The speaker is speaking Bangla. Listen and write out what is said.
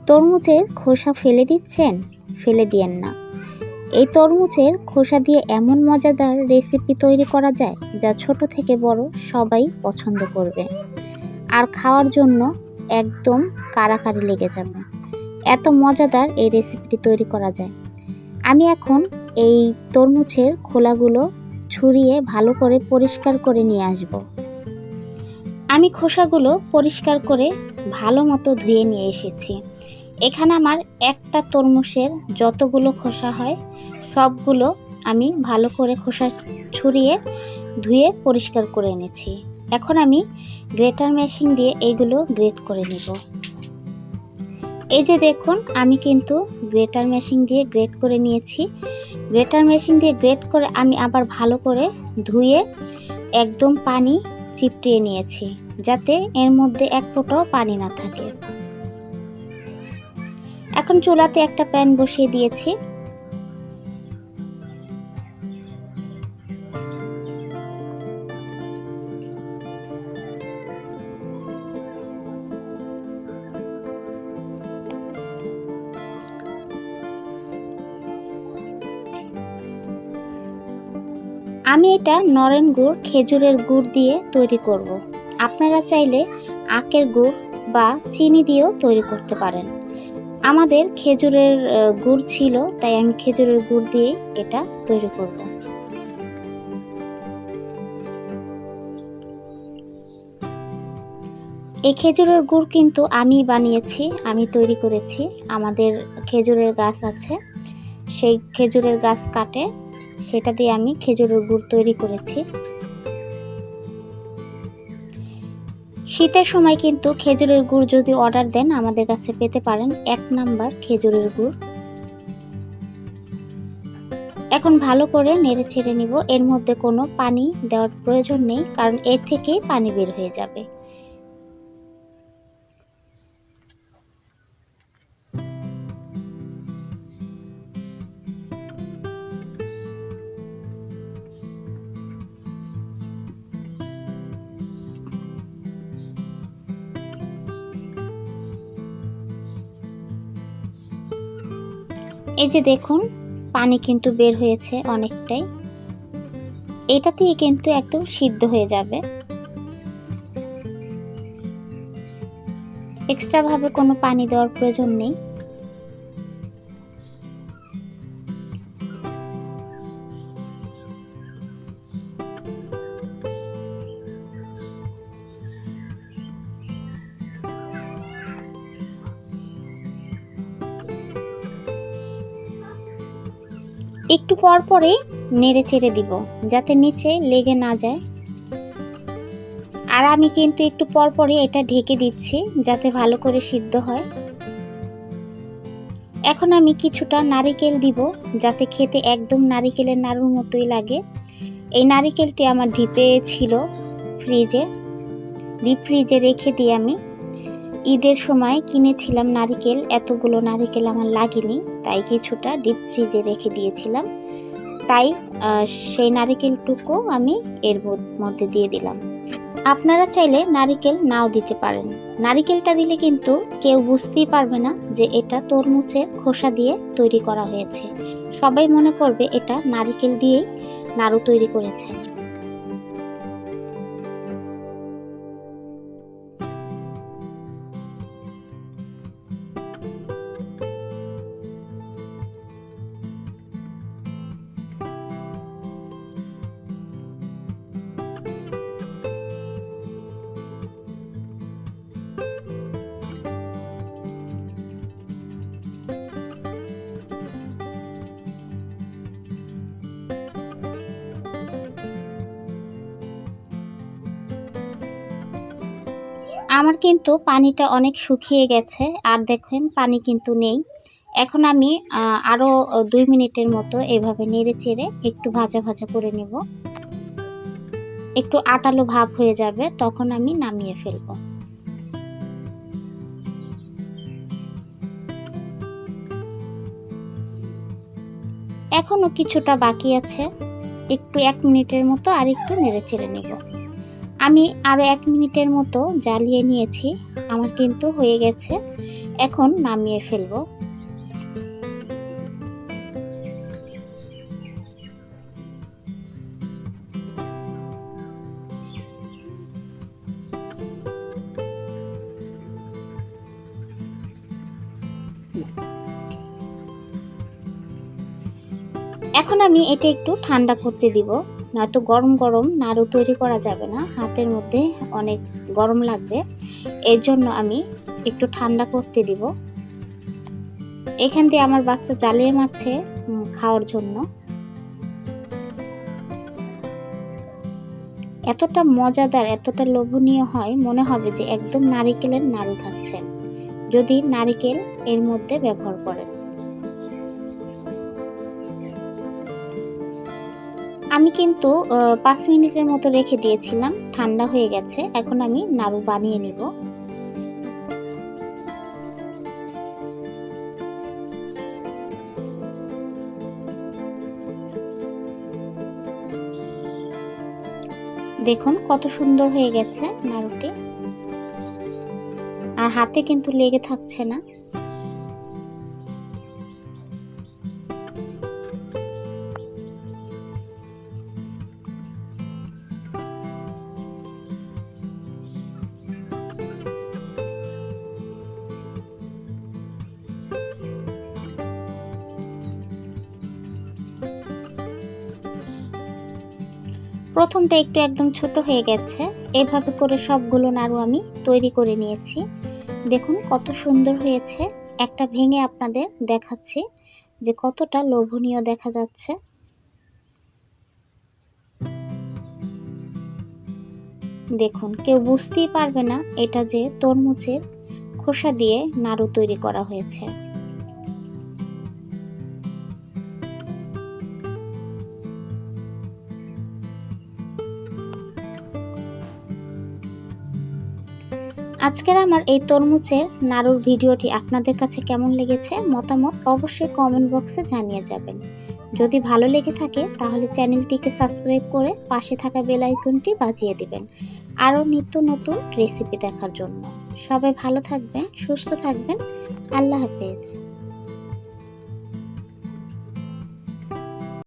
তরমুজের খোসা ফেলে দিচ্ছেন? ফেলে দিয়েন না। এই তরমুজের খোসা দিয়ে এমন মজাদার রেসিপি তৈরি করা যায় যা ছোট থেকে বড় সবাই পছন্দ করবে, আর খাওয়ার জন্য একদম কাড়াকাড়ি লেগে যাবে। এত মজাদার এই রেসিপিটি তৈরি করা যায়। আমি এখন এই তরমুজের খোলাগুলো ছুরিয়ে ভালো করে পরিষ্কার করে নিয়ে আসব। আমি খোসাগুলো পরিষ্কার করে ভালো মতো ধুয়ে নিয়ে এসেছি। এখানে আমার একটা তরমুজের যতগুলো খোসা হয় সবগুলো আমি ভালো করে খোসা ছুরিয়ে ধুয়ে পরিষ্কার করে এনেছি। এখন আমি গ্রেটার মেশিন দিয়ে এইগুলো গ্রেট করে নেব। এই যে দেখুন, আমি কিন্তু গ্রেটার মেশিন দিয়ে গ্রেট করে নিয়েছি। গ্রেটার মেশিন দিয়ে গ্রেট করে আমি আবার ভালো করে ধুয়ে একদম পানি চিপটিয়ে নিয়েছি, যাতে এর মধ্যে এক ফোঁটাও পানি না থাকে। এখন চুলাতে একটা প্যান বসিয়ে দিয়েছি। আমি এটা নরেন গুড়, খেজুরের গুড় দিয়ে তৈরি করব। আপনারা চাইলে আখের গুড় বা চিনি দিয়েও তৈরি করতে পারেন। আমাদের খেজুরের গুড় ছিল, তাই আমি খেজুরের গুড় দিয়ে এটা তৈরি করব। এই খেজুরের গুড় কিন্তু আমি বানিয়েছি, আমি তৈরি করেছি। আমাদের খেজুরের গাছ আছে, সেই খেজুরের গাছ কাটে সেটা দিয়ে আমি খেজুরের গুড় তৈরি করেছি। শীতের সময় কিন্তু খেজুরের গুড় যদি অর্ডার দেন আমাদের কাছে পেতে পারেন, 1 নাম্বার খেজুরের গুড়। এখন ভালো করে নেড়ে ছেড়ে নিব। এর মধ্যে কোনো পানি দেওয়ার প্রয়োজন নেই, কারণ এর থেকেই পানি বের হয়ে যাবে। এই যে দেখুন, পানি কিন্তু বের হয়েছে অনেকটাই। এটা দিয়ে কিন্তু একদম সিদ্ধ হয়ে যাবে। এক্সট্রা ভাবে কোনো পানি দেওয়ার প্রয়োজন নেই। একটু পর পরে নেড়ে চেড়ে দিব, যাতে নিচে লেগে না যায়। আর আমি কিন্তু একটু পর পরে এটা ঢেকে দিচ্ছি, যাতে ভালো করে সিদ্ধ হয়। এখন আমি কিছুটা নারিকেল দিব, যাতে খেতে একদম নারিকেলের নাড়ুর মতোই লাগে। এই নারিকেলটি আমার ডিপে ছিল ডিপ ফ্রিজে রেখে দিয়ে আমি ঈদের সময় কিনেছিলাম নারিকেল। এতগুলো নারিকেল আমার লাগেনি, তাই কিছুটা ডিপ ফ্রিজে রেখে দিয়েছিলাম। তাই সেই নারিকেলটুকু আমি এর মধ্যে দিয়ে দিলাম। আপনারা চাইলে নারিকেল নাও দিতে পারেন। নারিকেলটা দিলে কিন্তু কেউ বুঝতেই পারবে না যে এটা তরমুজের খোসা দিয়ে তৈরি করা হয়েছে। সবাই মনে করবে এটা নারিকেল দিয়েই নাড়ু তৈরি করেছে। আমার কিন্তু পানিটা অনেক শুকিয়ে গেছে, আর দেখেন পানি কিন্তু নেই। এখন আমি আরও 2 মিনিটের মতো এভাবে নেড়ে চেড়ে একটু ভাজা ভাজা করে নেব। একটু আটালো ভাব হয়ে যাবে, তখন আমি নামিয়ে ফেলবো। এখনো কিছুটা বাকি আছে, একটু 1 মিনিটের মতো আর একটু নেড়ে চেড়ে নেব। আমি আরও 1 মিনিটের মতো জ্বালিয়ে নিয়েছি। আমার কিন্তু হয়ে গেছে, এখন নামিয়ে ফেলবো। এখন আমি এটা একটু ঠান্ডা করতে দিব, নয়তো গরম গরম নাড়ু তৈরি করা যাবে না, হাতের মধ্যে অনেক গরম লাগবে। এর জন্য আমি একটু ঠান্ডা করতে দিব। এখান দিয়ে আমার বাচ্চা জ্বালিয়ে মারছে খাওয়ার জন্য। এতটা মজাদার, এতটা লোভনীয় হয়, মনে হবে যে একদম নারিকেলের নাড়ু খাচ্ছেন, যদি নারিকেল এর মধ্যে ব্যবহার করেন। আমি কিন্তু 5 মিনিটের মতো রেখে দিয়েছিলাম, ঠান্ডা হয়ে গেছে। এখন আমি নাড়ু বানিয়ে নিব। দেখুন কত সুন্দর হয়ে গেছে নাড়ুটি, আর হাতে কিন্তু লেগে থাকছে না। প্রথমটা একটু একদম ছোট হয়ে গেছে, এভাবে করে সবগুলো নাড়ু আমি তৈরি করে নিয়েছি। দেখুন কত সুন্দর হয়েছে। একটা ভেঙে আপনাদের দেখাচ্ছি যে কতটা লোভনীয় দেখা যাচ্ছে। দেখুন কেউ বুঝতেই পারবে না এটা যে তরমুজের খোসা দিয়ে নাড়ু তৈরি করা হয়েছে। আজকের আমার এই তরমুজের নাড়ুর ভিডিওটি আপনাদের কাছে কেমন লেগেছে, মতামত অবশ্যই কমেন্ট বক্সে জানিয়ে যাবেন। যদি ভালো লেগে থাকে তাহলে চ্যানেলটিকে সাবস্ক্রাইব করে পাশে থাকা বেল আইকনটি বাজিয়ে দিবেন আরও নিত্য নতুন রেসিপি দেখার জন্য। সবাই ভালো থাকবেন, সুস্থ থাকবেন। আল্লাহ হাফেজ।